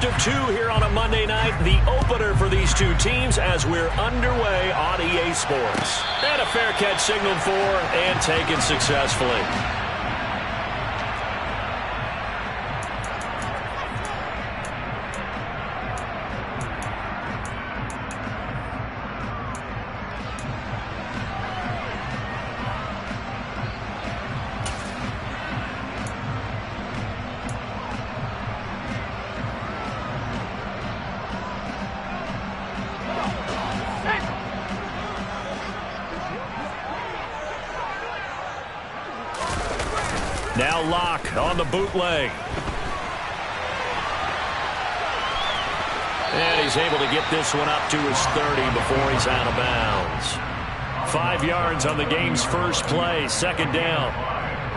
of two here on a Monday night. The opener for these two teams as we're underway on EA Sports. And a fair catch signaled for and taken successfully. Now Locke on the bootleg. And he's able to get this one up to his 30 before he's out of bounds. 5 yards on the game's first play, second down.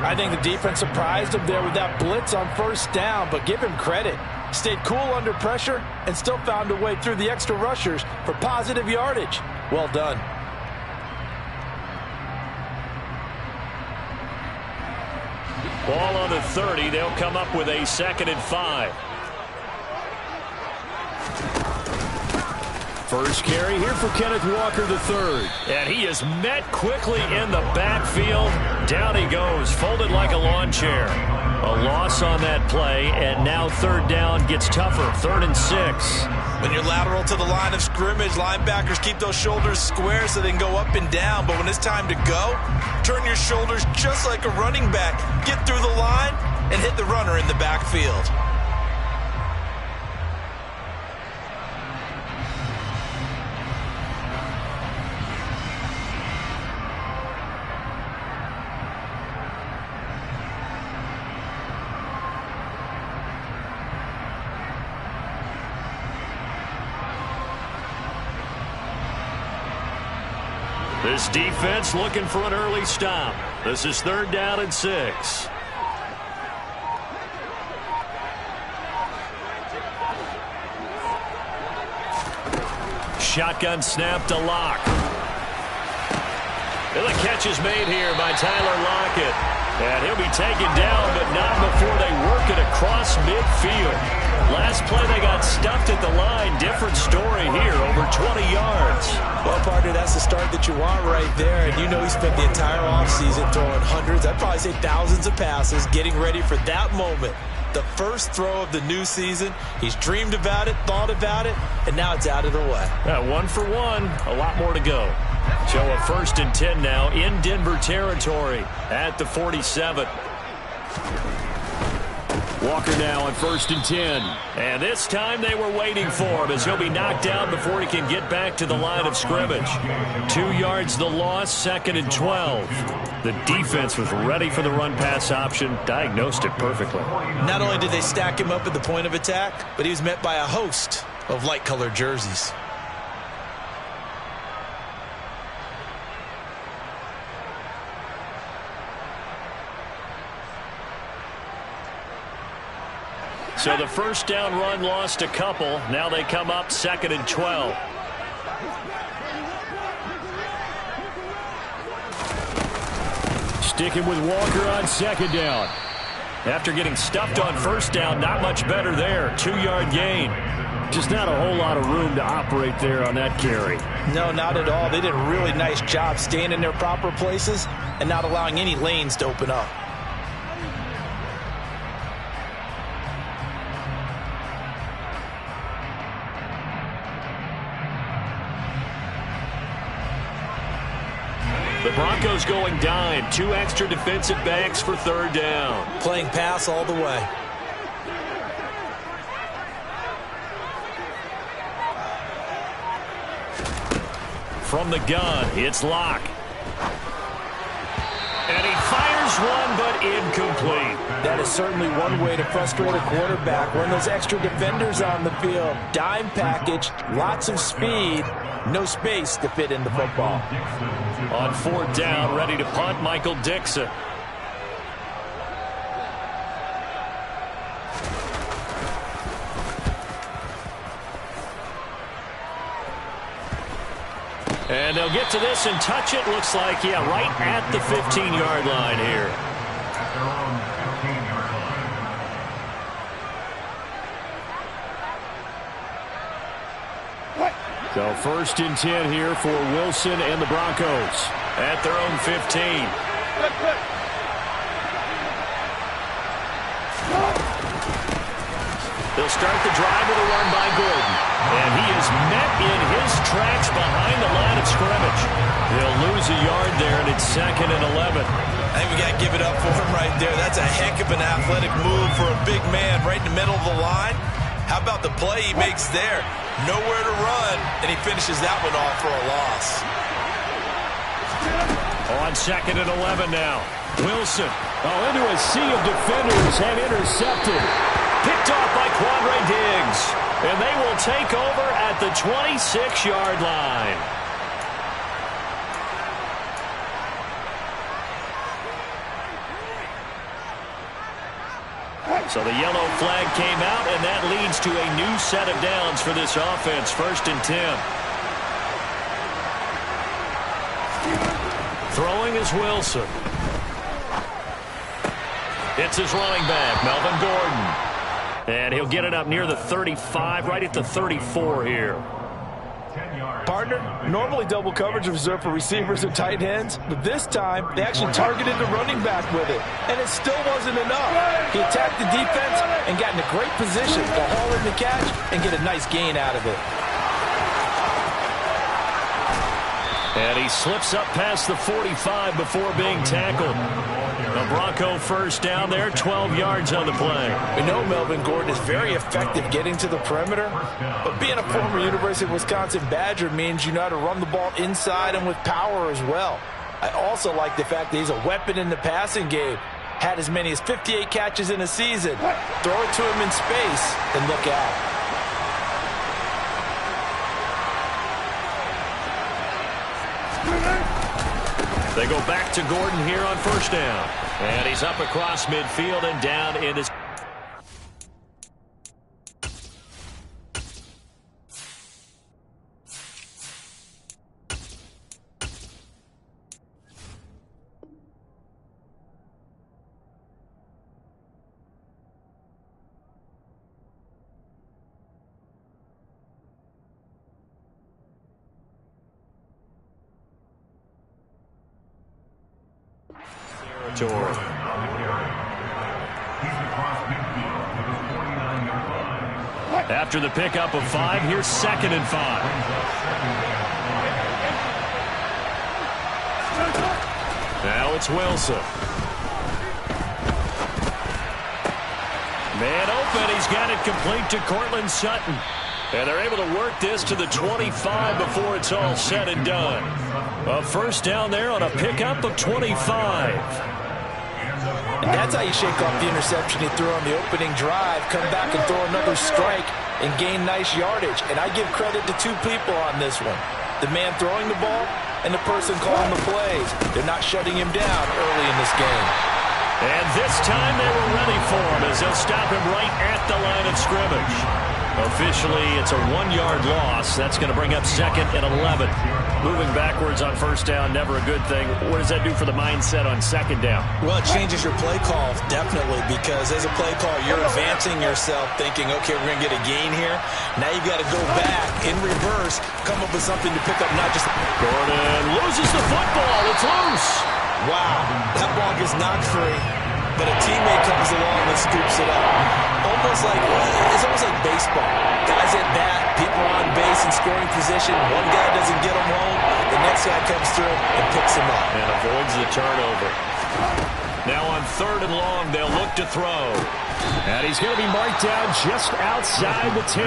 I think the defense surprised him there with that blitz on first down, but give him credit. Stayed cool under pressure and still found a way through the extra rushers for positive yardage. Well done. Ball on the 30. They'll come up with a 2nd and 5. First carry here for Kenneth Walker III. And he is met quickly in the backfield. Down he goes, folded like a lawn chair. A loss on that play, and now third down gets tougher. 3rd and 6. When you're lateral to the line of scrimmage, linebackers keep those shoulders square so they can go up and down. But when it's time to go, turn your shoulders just like a running back. Get through the line and hit the runner in the backfield. This defense looking for an early stop. This is 3rd down and 6. Shotgun snap to Locke. And the catch is made here by Tyler Lockett. And he'll be taken down, but not before they work it across midfield. Last play they got stuffed at the line. Different story here, over 20 yards. Well, partner, that's the start that you want right there. And you know he spent the entire offseason throwing hundreds, I'd probably say thousands of passes, getting ready for that moment. The first throw of the new season. He's dreamed about it, thought about it, and now it's out of the way. 1 for 1, a lot more to go. So a 1st and 10 now in Denver territory at the 47. Walker now on 1st and 10. And this time they were waiting for him as he'll be knocked down before he can get back to the line of scrimmage. 2 yards the loss, 2nd and 12. The defense was ready for the run-pass option, diagnosed it perfectly. Not only did they stack him up at the point of attack, but he was met by a host of light-colored jerseys. So the first down run lost a couple. Now they come up 2nd and 12. Sticking with Walker on 2nd down. After getting stuffed on 1st down, not much better there. 2-yard gain. Just not a whole lot of room to operate there on that carry. No, not at all. They did a really nice job staying in their proper places and not allowing any lanes to open up. The Broncos going dime. 2 extra defensive backs for 3rd down. Playing pass all the way. From the gun, it's Locke. And he fires one, but incomplete. That is certainly one way to frustrate a quarterback. When those extra defenders on the field, dime package, lots of speed, no space to fit in the football. On 4th down, ready to punt, Michael Dixon. And they'll get to this and touch it. Looks like, yeah, right at the 15-yard line here. So 1st and 10 here for Wilson and the Broncos at their own 15. They'll start the drive with a run by Gordon. And he is met in his tracks behind the line of scrimmage. They'll lose a yard there, and it's 2nd and 11. I think we got to give it up for him right there. That's a heck of an athletic move for a big man right in the middle of the line. How about the play he makes there? Nowhere to run, and he finishes that one off for a loss. On 2nd and 11 now. Wilson into a sea of defenders and intercepted. Picked off by Quandre Diggs. And they will take over at the 26-yard line. So the yellow flag came out, and that leads to a new set of downs for this offense. 1st and 10. Throwing is Wilson. It's his running back, Melvin Gordon. And he'll get it up near the 35, right at the 34 here. Partner, normally double coverage is reserved for receivers and tight ends, but this time they actually targeted the running back with it, and it still wasn't enough. He attacked the defense and got in a great position to haul in the catch and get a nice gain out of it. And he slips up past the 45 before being tackled. The Bronco 1st down there, 12 yards on the play. We know Melvin Gordon is very effective getting to the perimeter, but being a former University of Wisconsin Badger means you know how to run the ball inside and with power as well. I also like the fact that he's a weapon in the passing game. Had as many as 58 catches in a season. Throw it to him in space and look out. They go back to Gordon here on 1st down. And he's up across midfield and down in his... territory. After the pickup of 5, here's 2nd and 5. Now it's Wilson. Man open, he's got it complete to Cortland Sutton. And they're able to work this to the 25 before it's all said and done. A 1st down there on a pickup of 25. And that's how you shake off the interception he threw on the opening drive, come back and throw another strike and gain nice yardage. And I give credit to 2 people on this one. The man throwing the ball and the person calling the plays. They're not shutting him down early in this game. And this time they were ready for him as they'll stop him right at the line of scrimmage. Officially, it's a 1-yard loss. That's going to bring up 2nd and 11. Moving backwards on 1st down, never a good thing. What does that do for the mindset on 2nd down? Well, it changes your play call, definitely, because as a play call, you're advancing yourself thinking, okay, we're going to get a gain here. Now you've got to go back in reverse, come up with something to pick up, not just... Gordon loses the football. It's loose. Wow, that ball gets knocked free, but a teammate comes along and scoops it up. It's almost like baseball. Guys at bat, people on base in scoring position. One guy doesn't get him home. The next guy comes through and picks him up. And avoids the turnover. Now on 3rd and long, they'll look to throw. And he's going to be marked down just outside the 10.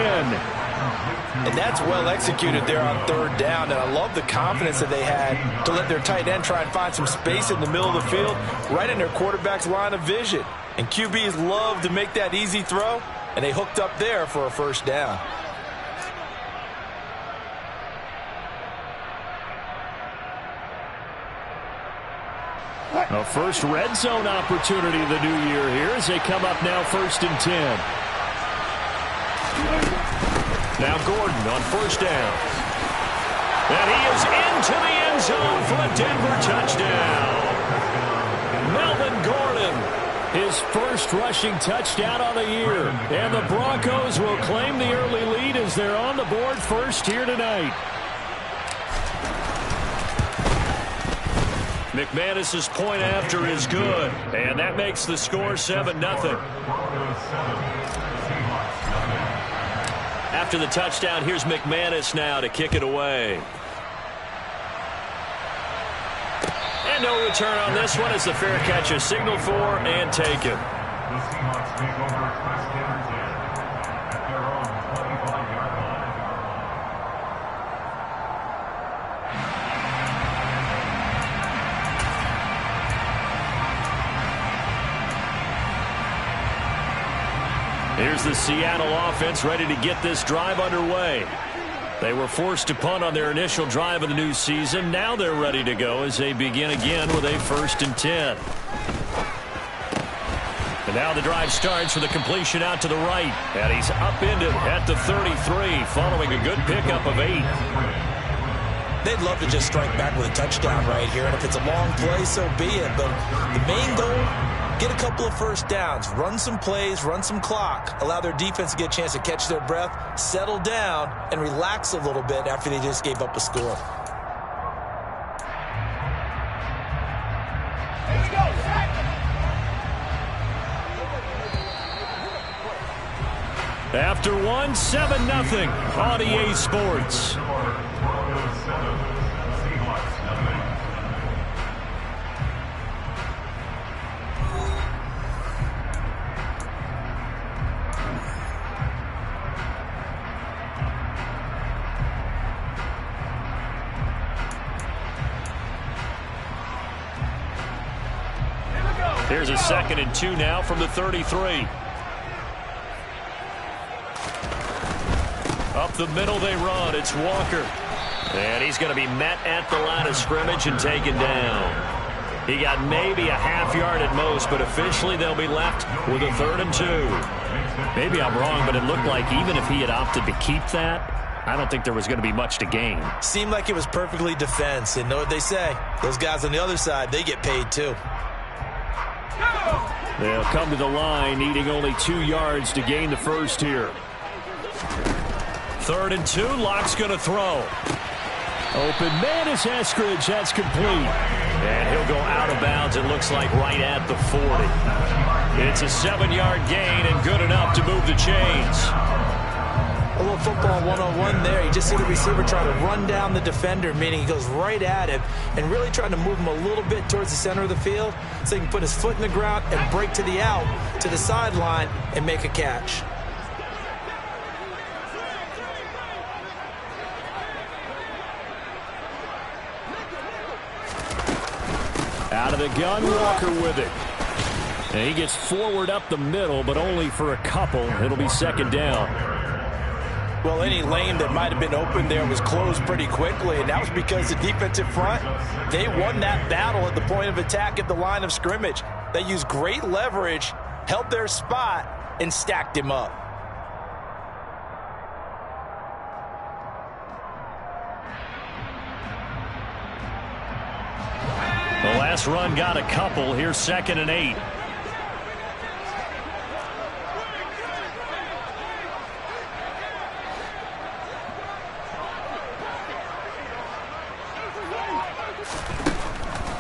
And that's well executed there on 3rd down. And I love the confidence that they had to let their tight end try and find some space in the middle of the field, right in their quarterback's line of vision. And QBs love to make that easy throw, and they hooked up there for a 1st down. A first red zone opportunity of the new year here as they come up now 1st and 10. Now Gordon on 1st down. And he is into the end zone for a Denver touchdown. Melvin Gordon, his first rushing touchdown on the year. And the Broncos will claim the early lead as they're on the board first here tonight. McManus's point after is good, and that makes the score 7-0. After the touchdown, here's McManus now to kick it away. And no return on this one as the fair catch is signaled for and taken. Here's the Seattle offense ready to get this drive underway. They were forced to punt on their initial drive of the new season. Now they're ready to go as they begin again with a 1st and 10. And now the drive starts with a completion out to the right. And he's upended at the 33 following a good pickup of 8. They'd love to just strike back with a touchdown right here. And if it's a long play, so be it. But the main goal, get a couple of first downs, run some plays, run some clock, allow their defense to get a chance to catch their breath, settle down, and relax a little bit after they just gave up a score. After one, 7-0 on EA Sports. Here's a 2nd and 2 now from the 33. Up the middle they run. It's Walker. And he's going to be met at the line of scrimmage and taken down. He got maybe a half yard at most, but officially they'll be left with a 3rd and 2. Maybe I'm wrong, but it looked like even if he had opted to keep that, I don't think there was going to be much to gain. Seemed like it was perfectly defense. And know what they say? Those guys on the other side, they get paid too. They'll come to the line needing only 2 yards to gain the first here. 3rd and 2. Locke's going to throw. Open man is Eskridge. That's complete. And he'll go out of bounds, it looks like, right at the 40. It's a 7-yard gain and good enough to move the chains. A little football 101 there. You just see the receiver try to run down the defender, meaning he goes right at him and really trying to move him a little bit towards the center of the field so he can put his foot in the ground and break to the out, to the sideline, and make a catch. Out of the gun, Walker with it. And he gets forward up the middle, but only for a couple. It'll be 2nd down. Well, any lane that might have been open there was closed pretty quickly, and that was because the defensive front, they won that battle at the point of attack at the line of scrimmage. They used great leverage, held their spot, and stacked him up. The last run got a couple. Here's 2nd and 8.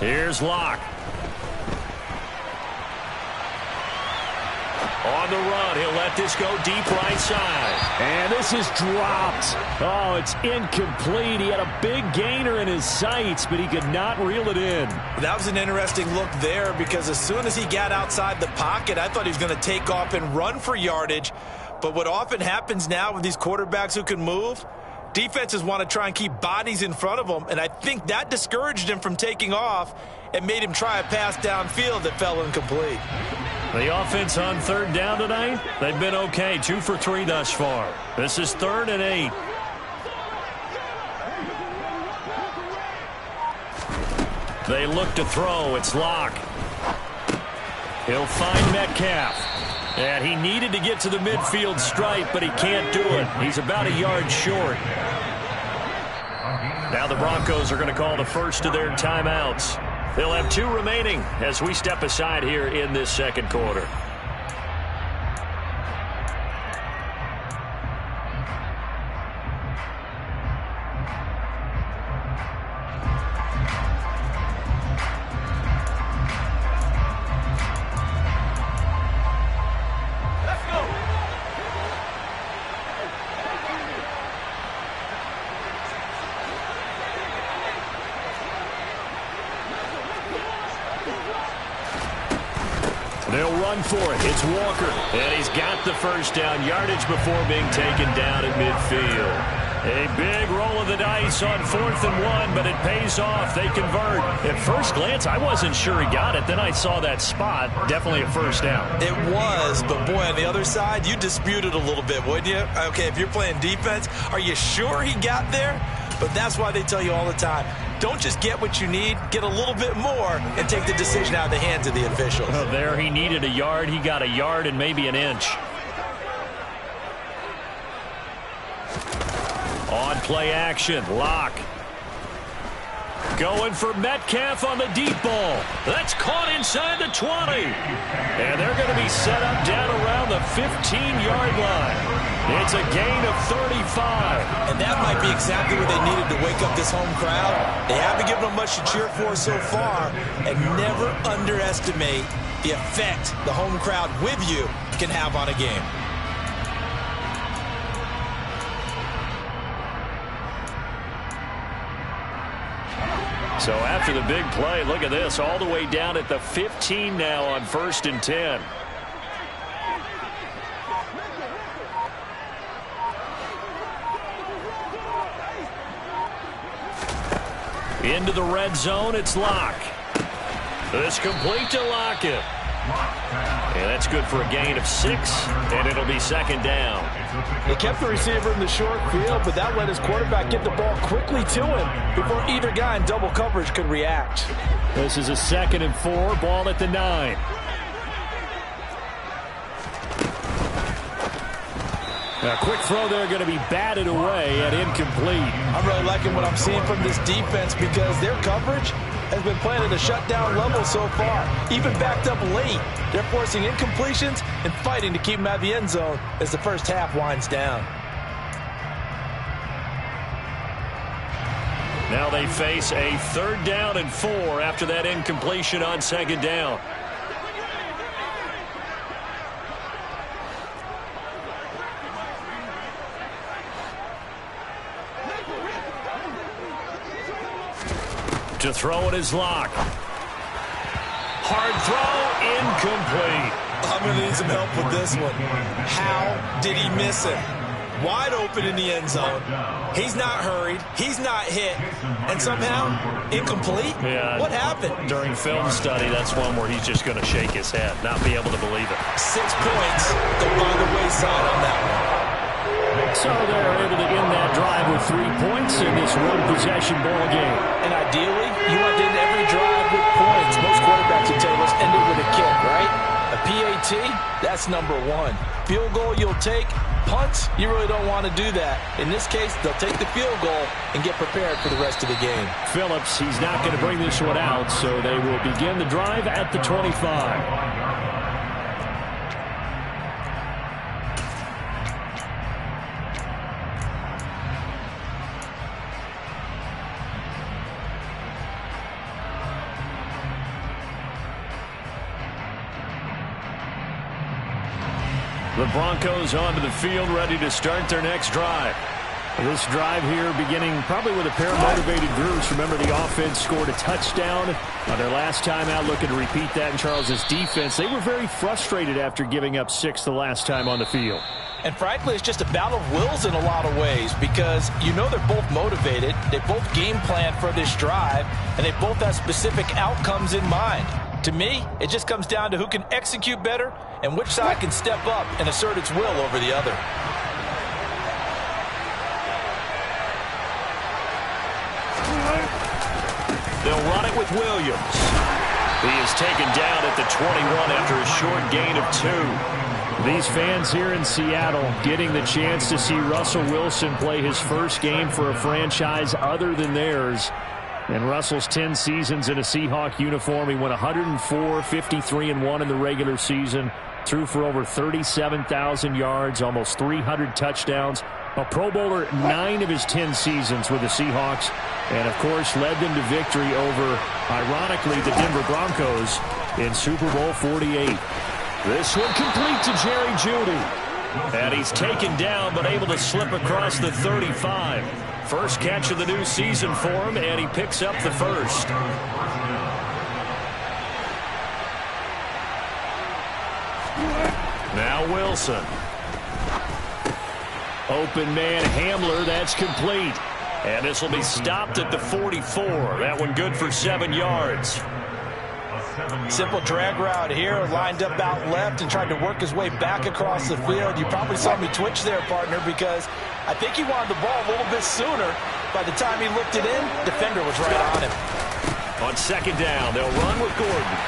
Here's Locke. On the run, he'll let this go deep right side. And this is dropped. Oh, it's incomplete. He had a big gainer in his sights, but he could not reel it in. That was an interesting look there because as soon as he got outside the pocket, I thought he was going to take off and run for yardage. But what often happens now with these quarterbacks who can move, defenses want to try and keep bodies in front of them, and I think that discouraged him from taking off and made him try a pass downfield that fell incomplete. The offense on 3rd down tonight, they've been okay. 2 for 3 thus far. This is 3rd and 8. They look to throw. It's Locke. He'll find Metcalf. And he needed to get to the midfield stripe, but he can't do it. He's about a yard short. Now the Broncos are going to call the first of their timeouts. They'll have 2 remaining as we step aside here in this 2nd quarter. run for it. It's Walker. And he's got the first down yardage before being taken down at midfield. A big roll of the dice on 4th and 1, but it pays off. They convert. At first glance, I wasn't sure he got it. Then I saw that spot. Definitely a first down. It was, but boy, on the other side, you disputed a little bit, wouldn't you? Okay, if you're playing defense, are you sure he got there? But that's why they tell you all the time, don't just get what you need, get a little bit more and take the decision out of the hands of the officials. Oh, there he needed a yard. He got a yard and maybe an inch. On play action, Locke. Going for Metcalf on the deep ball. That's caught inside the 20. And they're going to be set up down around the 15-yard line. It's a gain of 35. And that might be exactly what they needed to wake up this home crowd. They haven't given them much to cheer for so far. And never underestimate the effect the home crowd with you can have on a game. So after the big play, look at this, all the way down at the 15 now on 1st and 10. Into the red zone, it's Locke. It's complete to Lockett. And that's good for a gain of 6, and it'll be 2nd down. They kept the receiver in the short field, but that let his quarterback get the ball quickly to him before either guy in double coverage could react. This is a 2nd and 4, ball at the 9. A quick throw there going to be batted away and incomplete. I'm really liking what I'm seeing from this defense because their coverage has been playing at a shutdown level so far. Even backed up late, they're forcing incompletions and fighting to keep them out of the end zone as the first half winds down. Now they face a 3rd down and 4 after that incompletion on 2nd down. To throw it is Locke. Hard throw, incomplete. I'm going to need some help with this one. How did he miss it? Wide open in the end zone. He's not hurried. He's not hit. And somehow, incomplete? Yeah. What happened? During film study, that's one where he's just going to shake his head, not be able to believe it. 6 points go by the wayside on that one. So they're able to end that drive with 3 points in this one-possession ball game. And ideally, you want to end every drive with points. Most quarterbacks would tell us end it with a kick, right? A PAT, that's number 1. Field goal you'll take. Punts, you really don't want to do that. In this case, they'll take the field goal and get prepared for the rest of the game. Phillips, he's not going to bring this one out, so they will begin the drive at the 25. The Broncos onto the field, ready to start their next drive. This drive here beginning probably with a pair of motivated groups. Remember, the offense scored a touchdown on their last time out, looking to repeat that in Charles's defense. They were very frustrated after giving up 6 the last time on the field. And frankly, it's just a battle of wills in a lot of ways because you know they're both motivated, they both game plan for this drive, and they both have specific outcomes in mind. To me, it just comes down to who can execute better and which side can step up and assert its will over the other. They'll run it with Williams. He is taken down at the 21 after a short gain of 2. These fans here in Seattle getting the chance to see Russell Wilson play his first game for a franchise other than theirs. In Russell's 10 seasons in a Seahawk uniform, he went 104, 53-1 in the regular season, threw for over 37,000 yards, almost 300 touchdowns. A Pro Bowler 9 of his 10 seasons with the Seahawks, and of course led them to victory over, ironically, the Denver Broncos in Super Bowl 48. This one complete to Jerry Jeudy. And he's taken down but able to slip across the 35. First catch of the new season for him, and he picks up the first. Now Wilson. Open man Hamler, that's complete. And this will be stopped at the 44. That one good for 7 yards. Simple drag route here, lined up out left and tried to work his way back across the field. You probably saw me twitch there, partner, because I think he wanted the ball a little bit sooner. By the time he looked it in, defender was right on him. On second down, they'll run with Gordon.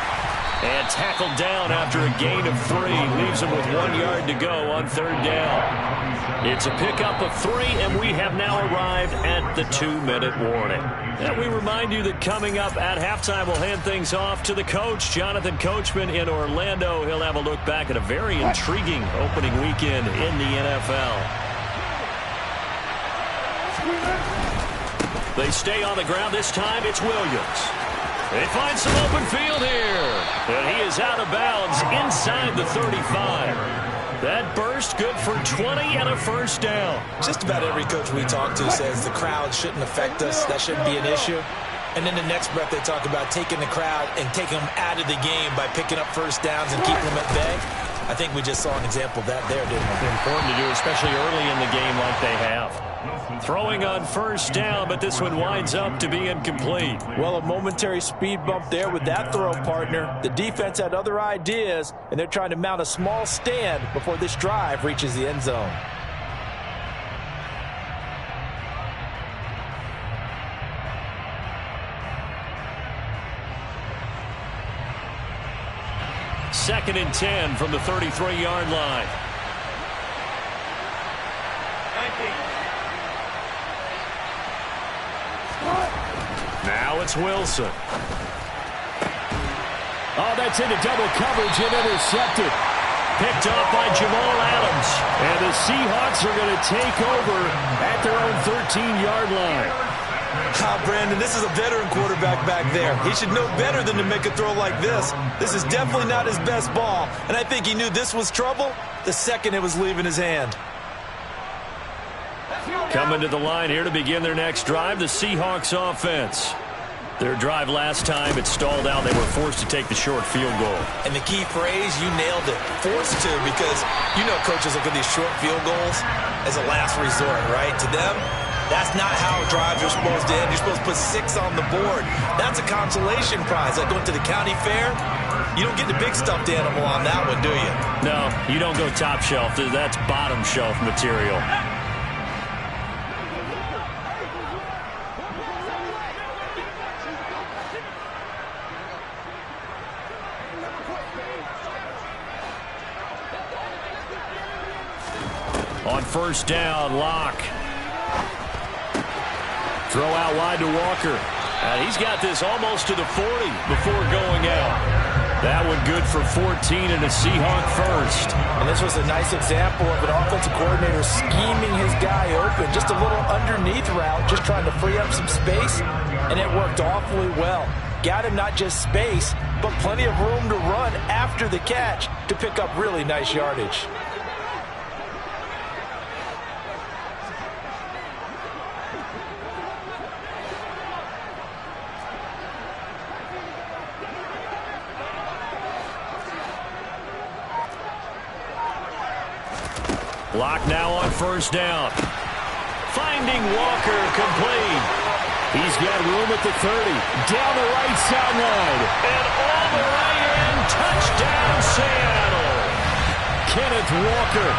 And tackled down after a gain of 3. Leaves him with 1 yard to go on third down. It's a pickup of 3, and we have now arrived at the 2-minute warning. And we remind you that coming up at halftime, we'll hand things off to the coach, Jonathan Coachman in Orlando. He'll have a look back at a very intriguing opening weekend in the NFL. They stay on the ground. This time it's Williams. They find some open field here. And he is out of bounds inside the 35. That burst good for 20 and a first down. Just about every coach we talk to says the crowd shouldn't affect us. That shouldn't be an issue. And then the next breath they talk about taking the crowd and taking them out of the game by picking up first downs and keeping them at bay. I think we just saw an example of that there, didn't we? It's important to do, especially early in the game like they have. Throwing on first down, but this one winds up to be incomplete. Well, a momentary speed bump there with that throw, partner. The defense had other ideas, and they're trying to mount a small stand before this drive reaches the end zone. Second and 10 from the 33-yard line. Now it's Wilson. Oh, that's into double coverage and intercepted. Picked off by Jamal Adams. And the Seahawks are going to take over at their own 13-yard line. Brandon, this is a veteran quarterback back there. He should know better than to make a throw like this. This is definitely not his best ball. And I think he knew this was trouble the second it was leaving his hand. Coming to the line here to begin their next drive, the Seahawks offense. Their drive last time, it stalled out. They were forced to take the short field goal. And the key phrase, you nailed it. Forced to, because you know coaches look at these short field goals as a last resort, right? To them, that's not how drives are supposed to end. You're supposed to put 6 on the board. That's a consolation prize. Like going to the county fair, you don't get the big stuffed animal on that one, do you? No, you don't go top shelf. That's bottom shelf material. On first down, Locke. Throw out wide to Walker. And he's got this almost to the 40 before going out. That one good for 14 and a Seahawk first. And this was a nice example of an offensive coordinator scheming his guy open. Just a little underneath route, just trying to free up some space. And it worked awfully well. Got him not just space, but plenty of room to run after the catch to pick up really nice yardage. Locke now on first down. Finding Walker complete. He's got room at the 30. Down the right sideline. And all the way in. Touchdown, Seattle. Kenneth Walker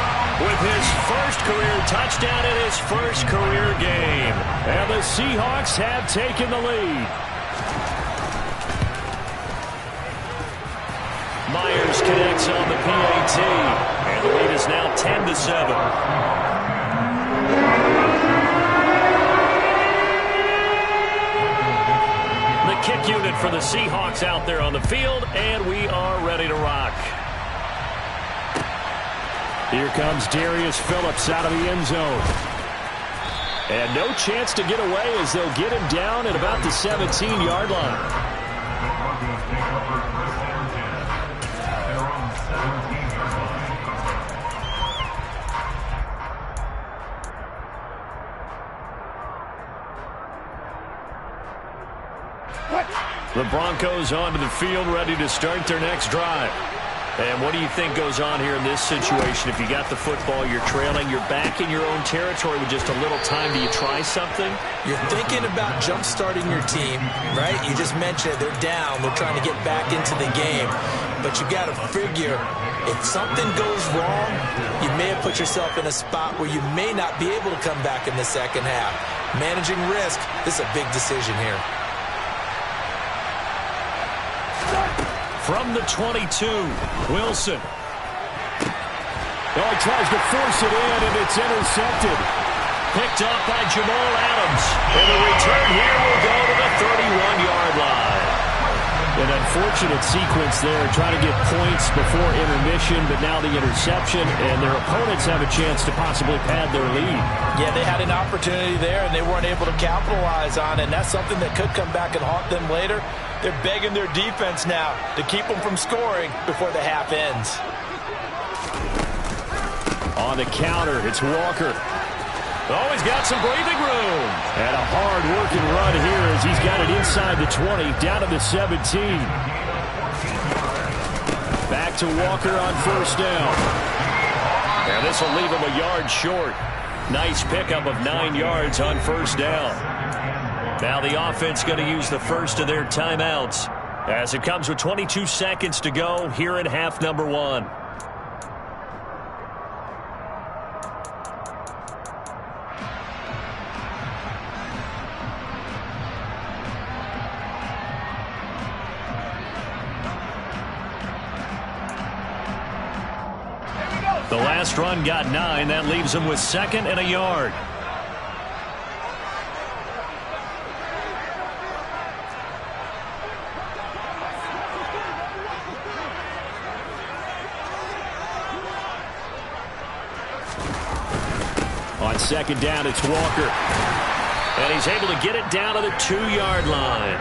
with his first career touchdown in his first career game. And the Seahawks have taken the lead. Myers connects on the PAT. And the lead is now 10-7. The kick unit for the Seahawks out there on the field, and we are ready to rock. Here comes Darius Phillips out of the end zone. And no chance to get away as they'll get him down at about the 17-yard line. The Broncos onto the field, ready to start their next drive. And what do you think goes on here in this situation? If you got the football, you're trailing, you're back in your own territory with just a little time. Do you try something? You're thinking about jump-starting your team, right? You just mentioned it. They're down. They're trying to get back into the game. But you got to figure, if something goes wrong, you may have put yourself in a spot where you may not be able to come back in the second half. Managing risk, this is a big decision here. From the 22, Wilson. Oh, he tries to force it in, and it's intercepted. Picked up by Jamal Adams. And the return here will go to the 31-yard line. An unfortunate sequence there, trying to get points before intermission, but now the interception, and their opponents have a chance to possibly pad their lead. Yeah, they had an opportunity there, and they weren't able to capitalize on it, and that's something that could come back and haunt them later. They're begging their defense now to keep them from scoring before the half ends. On the counter, it's Walker. Oh, he's got some breathing room. And a hard-working run here as he's got it inside the 20, down to the 17. Back to Walker on first down. And this will leave him a yard short. Nice pickup of 9 yards on first down. Now the offense going to use the first of their timeouts as it comes with 22 seconds to go here in half number 1. The last run got 9. That leaves him with 2nd and a yard. On 2nd down, it's Walker. And he's able to get it down to the 2-yard line.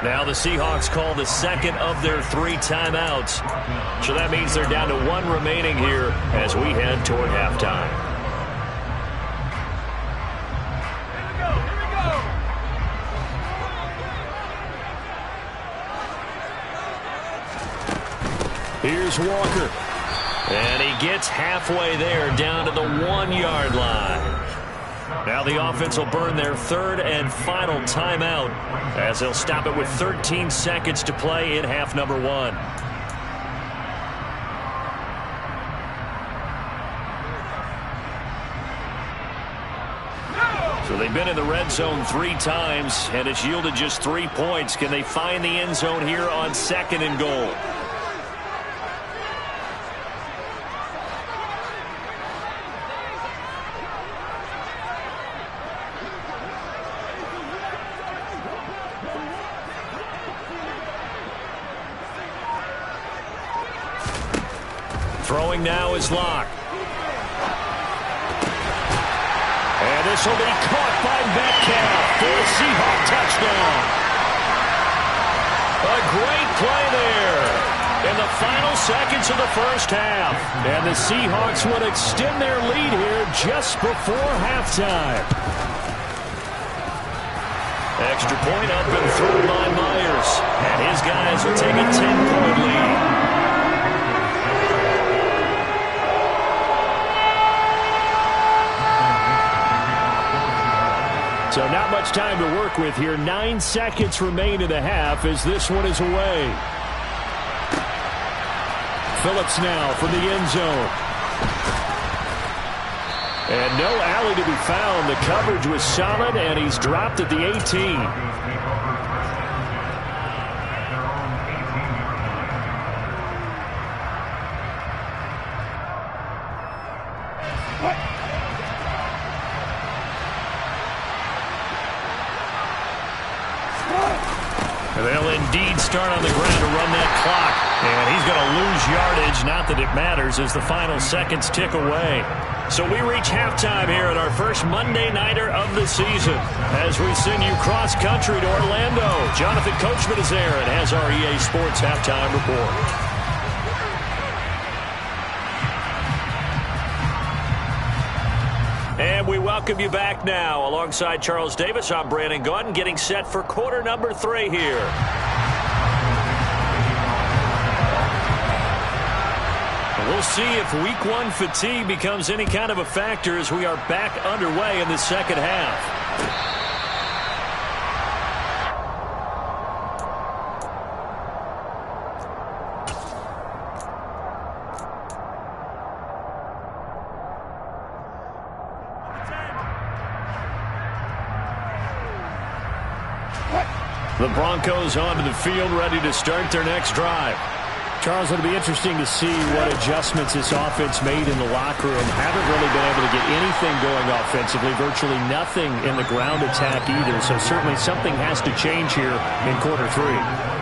Now the Seahawks call the 2nd of their 3 timeouts. So that means they're down to 1 remaining here as we head toward halftime. Here's Walker. And he gets halfway there, down to the 1-yard line. Now the offense will burn their 3rd and final timeout as they'll stop it with 13 seconds to play in half number 1. So they've been in the red zone 3 times, and it's yielded just 3 points. Can they find the end zone here on 2nd and goal? Throwing now is Locke. And this will be caught by Metcalf for a Seahawk touchdown. A great play there in the final seconds of the first half. And the Seahawks would extend their lead here just before halftime. Extra point up and through by Myers. And his guys will take a 10-point lead. So not much time to work with here. 9 seconds remain in the half as this one is away. Phillips now from the end zone. And no alley to be found. The coverage was solid, and he's dropped at the 18. They'll indeed start on the ground to run that clock. And he's going to lose yardage. Not that it matters as the final seconds tick away. So we reach halftime here at our first Monday Nighter of the season as we send you cross-country to Orlando. Jonathan Coachman is there and has our EA Sports Halftime Report. And we welcome you back now. Alongside Charles Davis, I'm Brandon Gaudin, getting set for quarter number 3 here. We'll see if week one fatigue becomes any kind of a factor as we are back underway in the second half. The Broncos onto the field, ready to start their next drive. Charles, it'll be interesting to see what adjustments this offense made in the locker room. Haven't really been able to get anything going offensively, virtually nothing in the ground attack either. So certainly something has to change here in quarter three.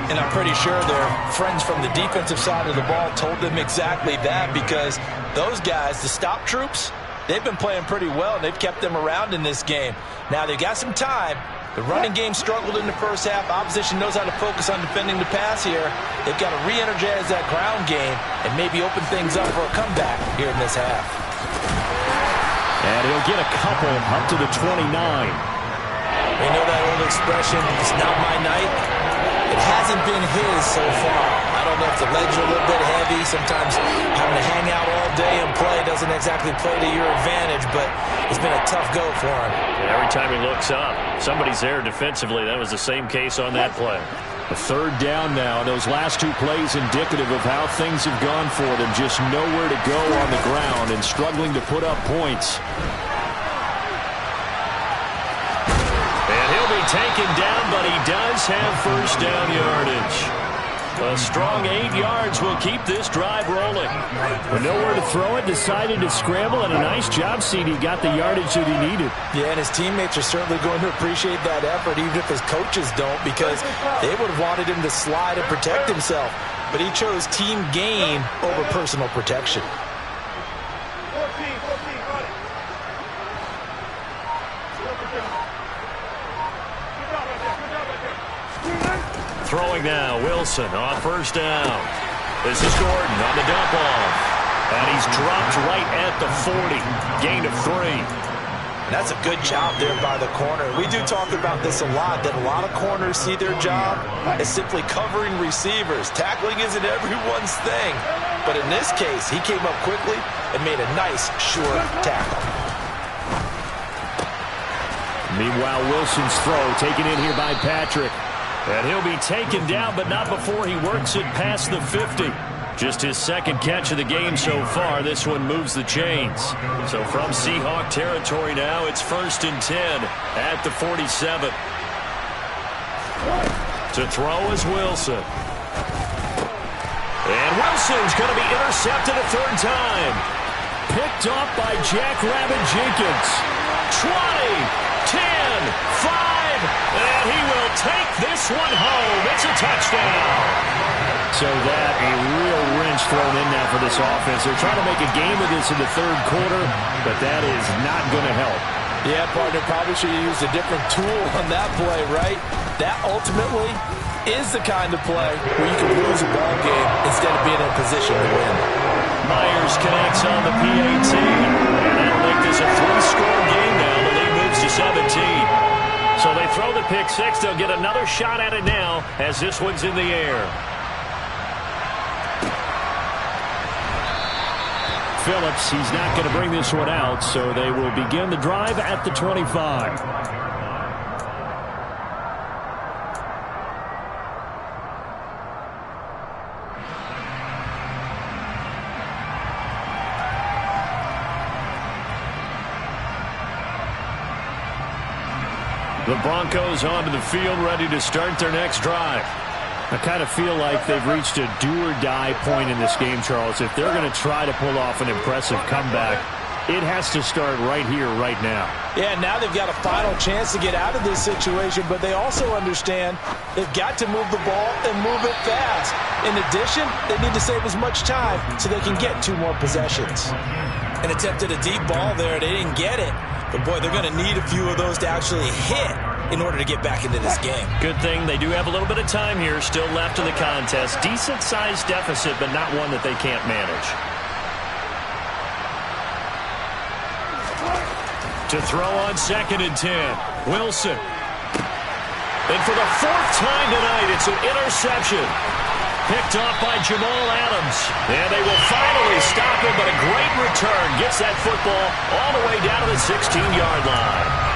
And I'm pretty sure their friends from the defensive side of the ball told them exactly that, because those guys, the stop troops, they've been playing pretty well. They've kept them around in this game. Now they've got some time. The running game struggled in the first half. Opposition knows how to focus on defending the pass here. They've got to re-energize that ground game and maybe open things up for a comeback here in this half. And he'll get a couple up to the 29. You know that old expression, it's not my night? It hasn't been his so far. I don't know if the legs are a little bit heavy. Sometimes having to hang out all day and play doesn't exactly play to your advantage, but it's been a tough go for him. Every time he looks up, somebody's there defensively. That was the same case on that play. A third down now. Those last two plays indicative of how things have gone for them. Just nowhere to go on the ground and struggling to put up points. And he'll be taken down, but he does have first down yardage. A strong 8 yards will keep this drive rolling. With nowhere to throw it, decided to scramble, and a nice job, CD. Got the yardage that he needed. Yeah, and his teammates are certainly going to appreciate that effort, even if his coaches don't, because they would have wanted him to slide and protect himself. But he chose team gain over personal protection. Throwing now, Wilson on first down. This is Gordon on the dump off. And he's dropped right at the 40. Gain of 3. That's a good job there by the corner. We do talk about this a lot, that a lot of corners see their job as simply covering receivers. Tackling isn't everyone's thing. But in this case, he came up quickly and made a nice, sure tackle. Meanwhile, Wilson's throw taken in here by Patrick. And he'll be taken down, but not before he works it past the 50. Just his second catch of the game so far. This one moves the chains. So from Seahawk territory now, it's 1st and 10 at the 47. To throw is Wilson. And Wilson's going to be intercepted a third time. Picked off by Jackrabbit Jenkins. 20, 10, 5. And he will take this one home. It's a touchdown. So that a real wrench thrown in now for this offense. They're trying to make a game of this in the third quarter, but that is not going to help. Yeah, partner, probably should have used a different tool on that play, right? That ultimately is the kind of play where you can lose a ball game instead of being in a position to win. Myers connects on the PAT. And that'll make this a 3-score game now. The lead moves to 17. So they throw the pick six. They'll get another shot at it now as this one's in the air. Phillips, he's not going to bring this one out, so they will begin the drive at the 25. The Broncos onto the field, ready to start their next drive. I kind of feel like they've reached a do-or-die point in this game, Charles. If they're going to try to pull off an impressive comeback, it has to start right here, right now. Yeah, now they've got a final chance to get out of this situation, but they also understand they've got to move the ball and move it fast. In addition, they need to save as much time so they can get 2 more possessions. And attempted a deep ball there. They didn't get it. But, boy, they're going to need a few of those to actually hit in order to get back into this game. Good thing they do have a little bit of time here still left in the contest. Decent-sized deficit, but not one that they can't manage. To throw on 2nd and 10. Wilson. And for the 4th time tonight, it's an interception. picked off by Jamal Adams. And they will finally stop him, but a great return gets that football all the way down to the 16-yard line.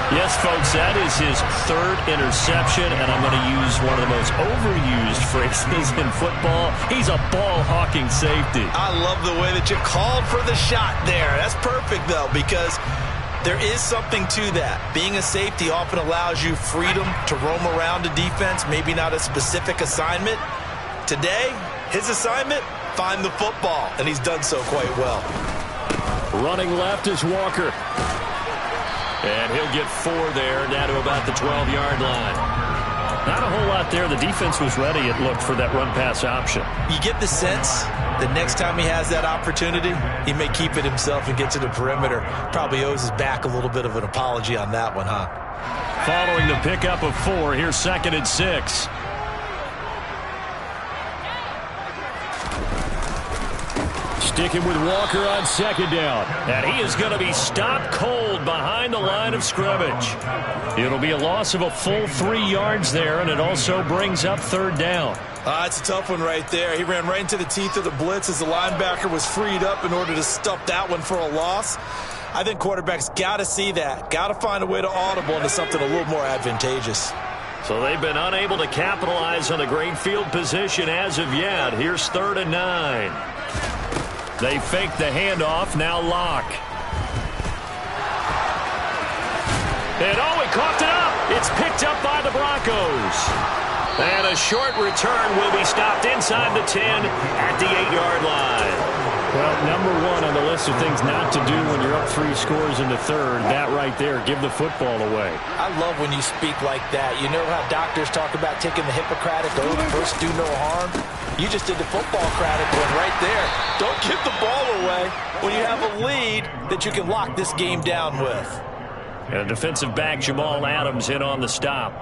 Yes, folks, that is his third interception, and I'm going to use one of the most overused phrases in football. He's a ball-hawking safety. I love the way that you called for the shot there. That's perfect, though, because there is something to that. Being a safety often allows you freedom to roam around a defense, maybe not a specific assignment. Today, his assignment, find the football, and he's done so quite well. Running left is Walker. And he'll get 4 there, down to about the 12-yard line. Not a whole lot there. The defense was ready, it looked, for that run-pass option. You get the sense that next time he has that opportunity, he may keep it himself and get to the perimeter. Probably owes his back a little bit of an apology on that one, huh? Following the pickup of 4, here's 2nd and 6. Sticking with Walker on 2nd down. And he is going to be stopped cold behind the line of scrimmage. It'll be a loss of a full 3 yards there, and it also brings up 3rd down. It's a tough one right there. He ran right into the teeth of the blitz as the linebacker was freed up in order to stuff that one for a loss. I think quarterbacks got to see that. Got to find a way to audible into something a little more advantageous. So they've been unable to capitalize on the great field position as of yet. Here's 3rd and 9. They fake the handoff, now Locke. And he coughed it up. It's picked up by the Broncos. And a short return will be stopped inside the 10 at the 8-yard line. Well, number 1 on the list of things not to do when you're up 3 scores in the 3rd, that right there, give the football away. I love when you speak like that. You know how doctors talk about taking the Hippocratic oath, first do no harm? You just did the football-cratic one right there. Don't give the ball away when you have a lead that you can lock this game down with. And defensive back Jamal Adams in on the stop.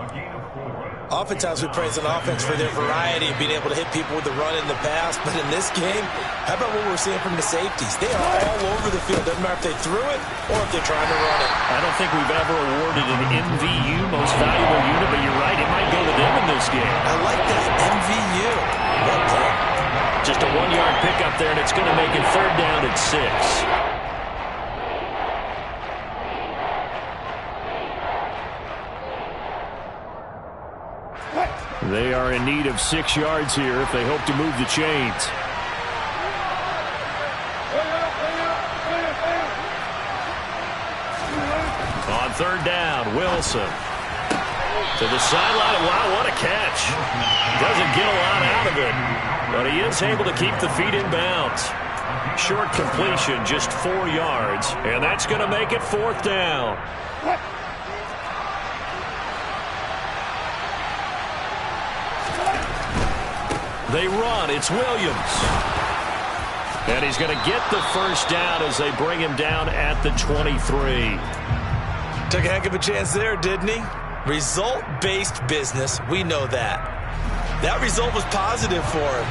Oftentimes we praise an offense for their variety and being able to hit people with the run and the pass. But in this game, how about what we're seeing from the safeties? They are all over the field. Doesn't matter if they threw it or if they're trying to run it. I don't think we've ever awarded an MVU, most valuable unit, but you're right, it might go to them in this game. I like that, MVU. Well done. Just a 1-yard pickup there, and it's going to make it 3rd down at 6. They are in need of 6 yards here if they hope to move the chains. On 3rd down, Wilson. To the sideline. Wow, what a catch. Doesn't get a lot out of it, but he is able to keep the feet in bounds. Short completion, just 4 yards, and that's going to make it 4th down. They run. It's Williams. And he's going to get the 1st down as they bring him down at the 23. Took a heck of a chance there, didn't he? Result-based business. We know that. That result was positive for him.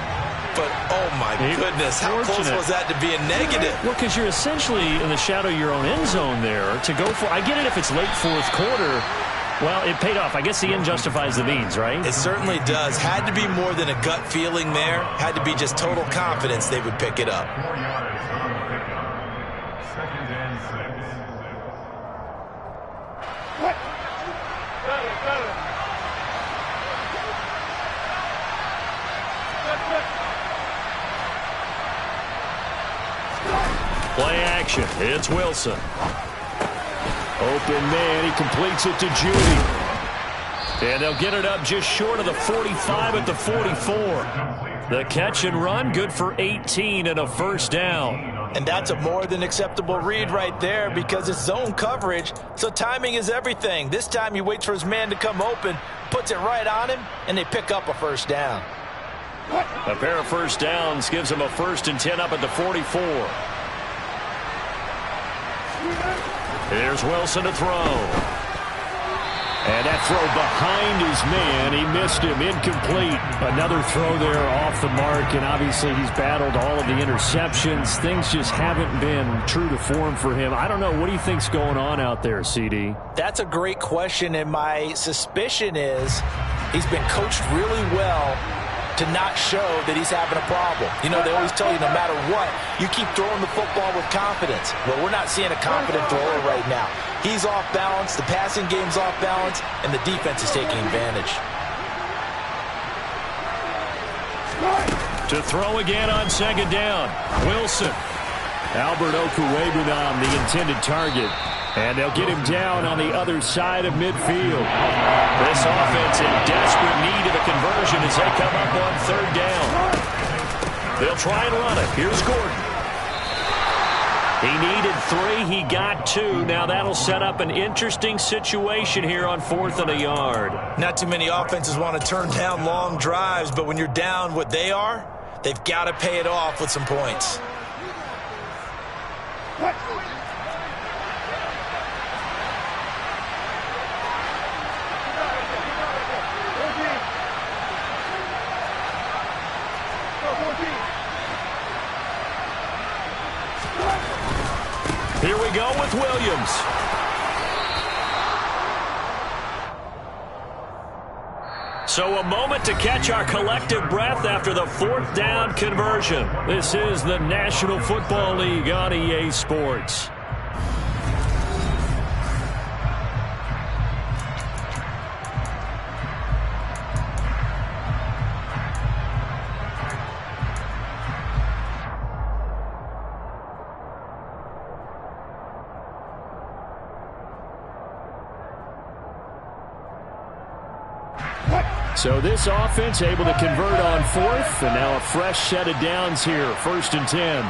But, oh, my goodness, how close was that to being negative? Well, because you're essentially in the shadow of your own end zone there to go for. I get it if it's late 4th quarter. Well, it paid off. I guess the end justifies the means, right? It certainly does. Had to be more than a gut feeling there. Had to be just total confidence they would pick it up. Play action. It's Wilson. Open man. He completes it to Judy. And they'll get it up just short of the 45 at the 44. The catch and run, good for 18 and a 1st down. And that's a more than acceptable read right there because it's zone coverage, so timing is everything. This time he waits for his man to come open, puts it right on him, and they pick up a 1st down. A pair of 1st downs gives him a 1st and 10 up at the 44. Here's Wilson to throw. And that throw behind his man, he missed him, incomplete. Another throw there off the mark, and obviously he's battled all of the interceptions. Things just haven't been true to form for him. I don't know, what do you think's going on out there, CD? That's a great question, and my suspicion is he's been coached really well to not show that he's having a problem. You know, they always tell you no matter what, you keep throwing the football with confidence. Well, we're not seeing a confident thrower right now. He's off balance, the passing game's off balance, and the defense is taking advantage. To throw again on second down, Wilson. Albert Okwuegbunam, the intended target. And they'll get him down on the other side of midfield. This offense in desperate need of a conversion as they come up on third down. They'll try and run it. Here's Gordon. He needed 3. He got 2. Now that'll set up an interesting situation here on 4th and a yard. Not too many offenses want to turn down long drives, but when you're down what they are, they've got to pay it off with some points. Here we go with Williams. So a moment to catch our collective breath after the 4th down conversion. This is the National Football League on EA Sports. So this offense able to convert on 4th, and now a fresh set of downs here, 1st and 10.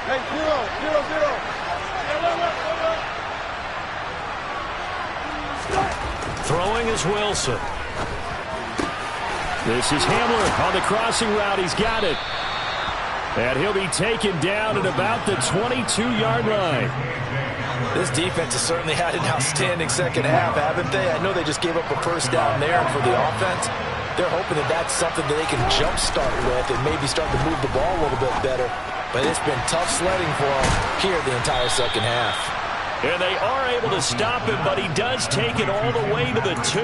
Hey, 0-0-0. Throwing is Wilson. This is Hamler on the crossing route. He's got it. And he'll be taken down at about the 22-yard line. This defense has certainly had an outstanding second half, haven't they? I know they just gave up a first down there for the offense. They're hoping that that's something that they can jumpstart with and maybe start to move the ball a little bit better. But it's been tough sledding for them here the entire second half. And they are able to stop him, but he does take it all the way to the 2.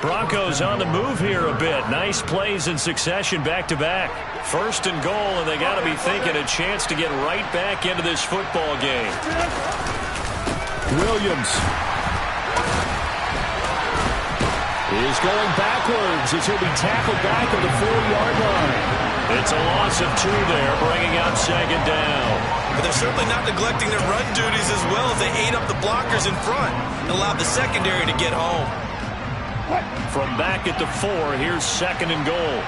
Broncos on the move here a bit. Nice plays in succession back-to-back. 1st and goal, and they got to be thinking a chance to get right back into this football game. Williams is going backwards as he'll be tackled back at the 4-yard line. It's a loss of 2 there, bringing up second down. But they're certainly not neglecting their run duties as well as they ate up the blockers in front and allowed the secondary to get home. From back at the 4, here's 2nd and goal.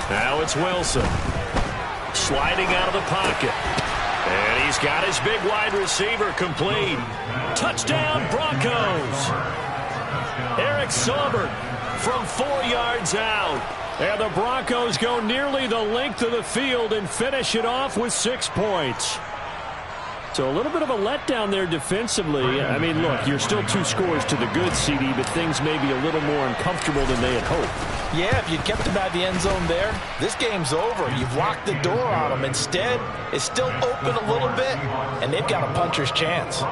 Now it's Wilson. Sliding out of the pocket. And he's got his big wide receiver complete. Touchdown, Broncos. Eric Saubert from 4 yards out. And the Broncos go nearly the length of the field and finish it off with 6 points. So a little bit of a letdown there defensively. I mean, look, you're still 2 scores to the good, CD, but things may be a little more uncomfortable than they had hoped. Yeah, if you kept them out of the end zone there, this game's over. You've locked the door on them. Instead, it's still open a little bit, and they've got a puncher's chance.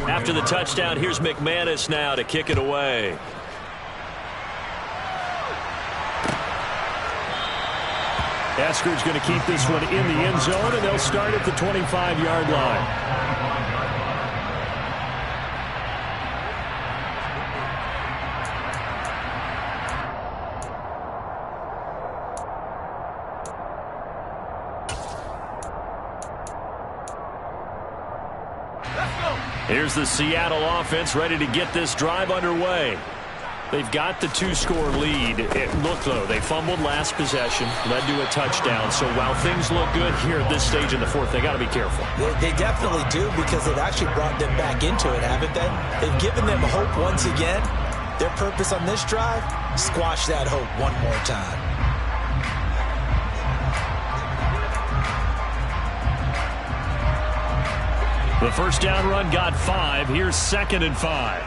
After the touchdown, here's McManus now to kick it away. Eskridge going to keep this one in the end zone, and they'll start at the 25-yard line. Here's the Seattle offense ready to get this drive underway. They've got the 2-score lead. Look, though, they fumbled last possession, led to a touchdown. So while things look good here at this stage in the 4th, they got to be careful. They definitely do, because they've actually brought them back into it, haven't they? They've given them hope once again. Their purpose on this drive, squash that hope one more time. The first down run got 5. Here's 2nd and 5.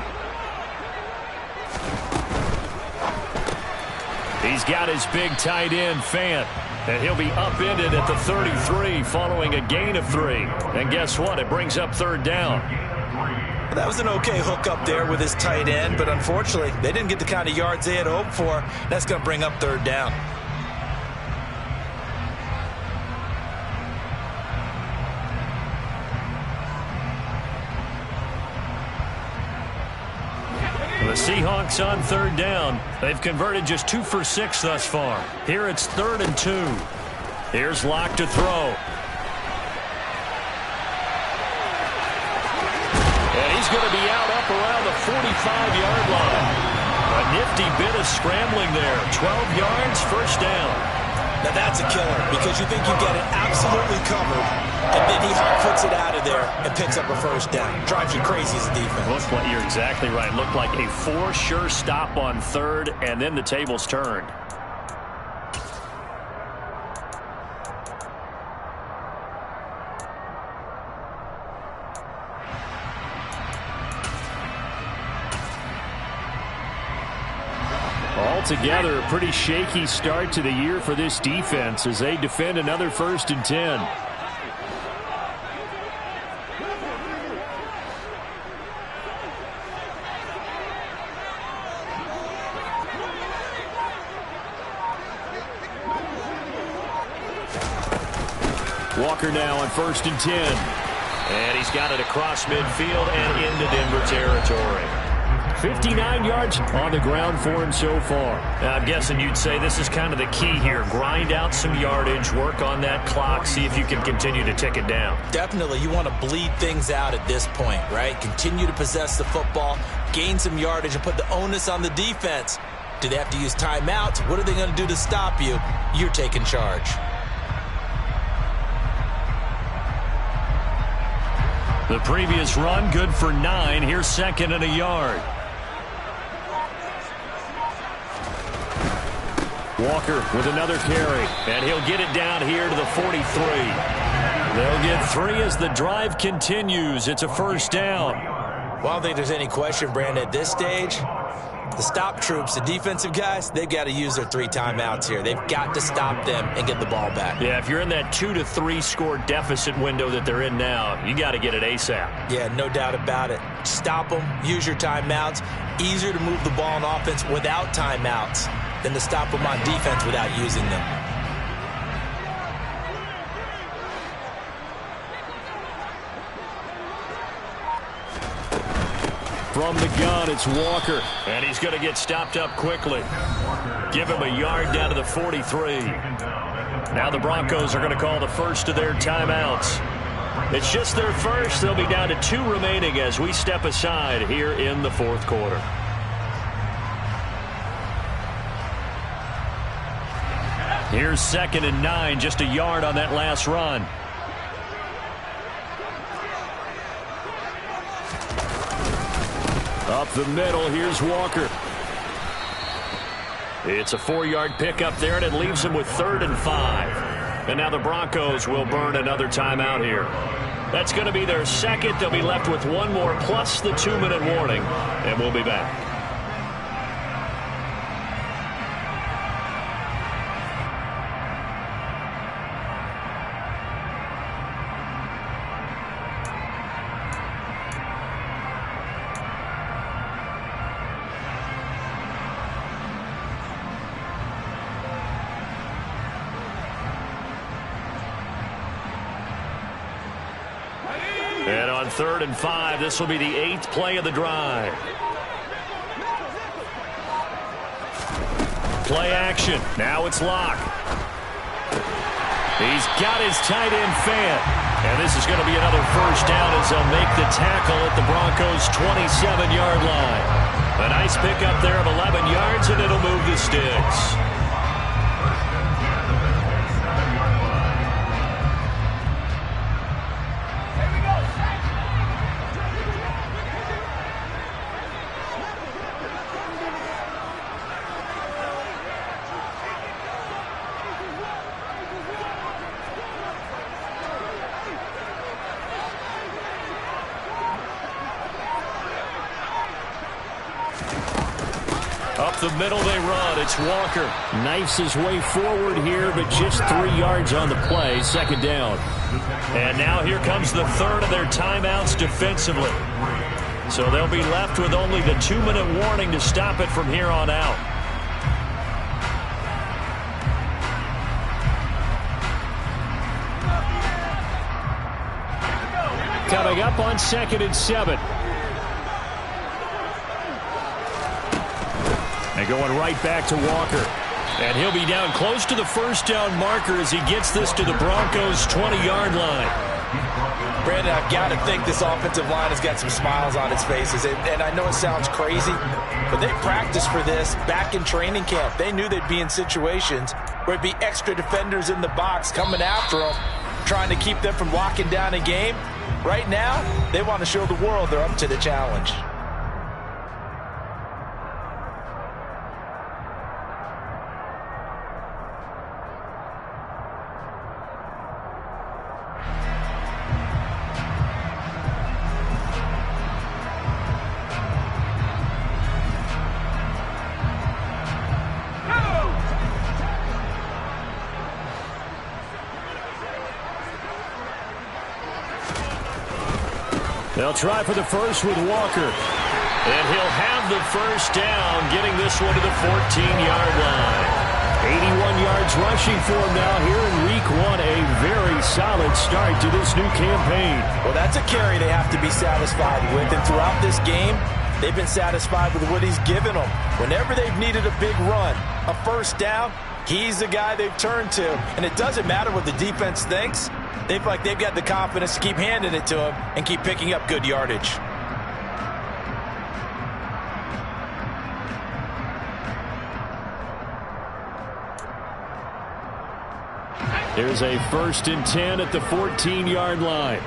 He's got his big tight end, Fant. And he'll be upended at the 33 following a gain of 3. And guess what? It brings up 3rd down. That was an okay hook up there with his tight end, but unfortunately, they didn't get the kind of yards they had hoped for. That's going to bring up 3rd down. The Seahawks on 3rd down. They've converted just 2 for 6 thus far. Here it's 3rd and 2. Here's Locke to throw. And he's going to be out up around the 45-yard line. A nifty bit of scrambling there. 12 yards, 1st down. Now that's a killer because you think you get it absolutely covered, and then he hot foots it out of there and picks up a 1st down. Drives you crazy as a defense. Looks like you're exactly right. Looked like a 4 sure stop on 3rd, and then the tables turned. Altogether, a pretty shaky start to the year for this defense as they defend another 1st and 10. Walker now on 1st and 10. And he's got it across midfield and into Denver territory. 59 yards on the ground for him so far. Now, I'm guessing you'd say this is kind of the key here. Grind out some yardage, work on that clock, see if you can continue to tick it down. Definitely, you want to bleed things out at this point, right? Continue to possess the football, gain some yardage, and put the onus on the defense. Do they have to use timeouts? What are they going to do to stop you? You're taking charge. The previous run, good for 9. Here's 2nd and a yard. Walker with another carry, and he'll get it down here to the 43. They'll get 3 as the drive continues. It's a 1st down. Well, I don't think there's any question, Brandon, at this stage. The stop troops, the defensive guys, they've got to use their 3 timeouts here. They've got to stop them and get the ball back. Yeah, if you're in that 2 to 3 score deficit window that they're in now, you got to get it ASAP. Yeah, no doubt about it. Stop them, use your timeouts. Easier to move the ball on offense without timeouts than to stop them on defense without using them. From the gun, it's Walker, and he's going to get stopped up quickly. Give him a yard down to the 43. Now the Broncos are going to call the first of their timeouts. It's just their first. They'll be down to 2 remaining as we step aside here in the 4th quarter. Here's 2nd and 9, just a yard on that last run. Up the middle, here's Walker. It's a 4-yard pickup there, and it leaves him with 3rd and 5. And now the Broncos will burn another timeout here. That's going to be their 2nd. They'll be left with 1 more plus the 2-minute warning, and we'll be back. And on 3rd and 5, this will be the 8th play of the drive. Play action. Now it's Locke. He's got his tight end Fant. And this is going to be another 1st down as they'll make the tackle at the Broncos' 27-yard line. A nice pickup there of 11 yards, and it'll move the sticks. Up Up the middle they run. It's Walker. Knifes his way forward here, but just 3 yards on the play. Second down. And now here comes the third of their timeouts defensively. So they'll be left with only the 2-minute warning to stop it from here on out. Coming up on 2nd and 7. And going right back to Walker. And he'll be down close to the first down marker as he gets this to the Broncos' 20-yard line. Brandon, I've got to think this offensive line has got some smiles on its faces. And I know it sounds crazy, but they practiced for this back in training camp. They knew they'd be in situations where it'd be extra defenders in the box coming after them, trying to keep them from locking down a game. Right now, they want to show the world they're up to the challenge. They'll try for the first with Walker. And he'll have the first down, getting this one to the 14-yard line. 81 yards rushing for him now here in Week 1. A very solid start to this new campaign. Well, that's a carry they have to be satisfied with. And throughout this game, they've been satisfied with what he's given them. Whenever they've needed a big run, a first down, he's the guy they've turned to. And it doesn't matter what the defense thinks. They've got the confidence to keep handing it to him and keep picking up good yardage. There's a 1st and 10 at the 14-yard line.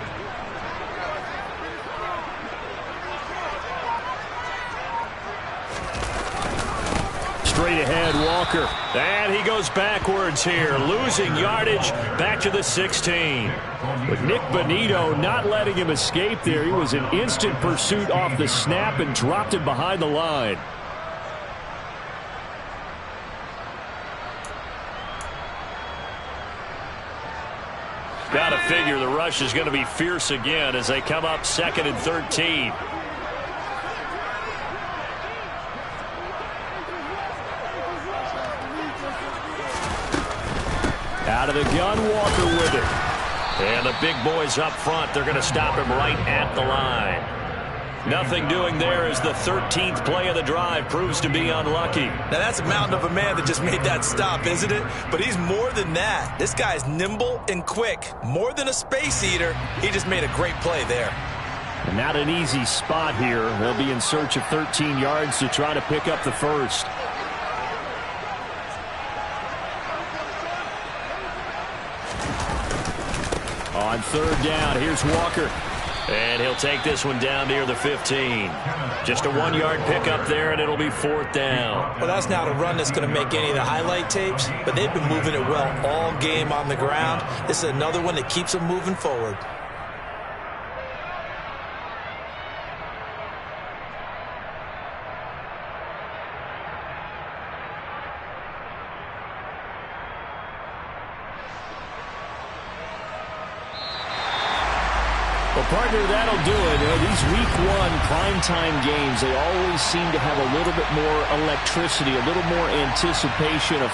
Straight ahead, Walker. And he goes backwards here, losing yardage back to the 16. But Nick Bonito not letting him escape there. He was in instant pursuit off the snap and dropped him behind the line. Got to figure the rush is going to be fierce again as they come up 2nd and 13. Out of the gun, Walker with it. And the big boys up front, they're going to stop him right at the line. Nothing doing there as the 13th play of the drive proves to be unlucky. Now that's a mountain of a man that just made that stop, isn't it? But he's more than that. This guy's nimble and quick. More than a space eater. He just made a great play there. And not an easy spot here. They'll be in search of 13 yards to try to pick up the first. On 3rd down, here's Walker. And he'll take this one down near the 15. Just a 1-yard pickup there, and it'll be 4th down. Well, that's not a run that's going to make any of the highlight tapes, but they've been moving it well all game on the ground. This is another one that keeps them moving forward. Well, partner, that'll do it. These Week 1 primetime games, they always seem to have a little bit more electricity, a little more anticipation of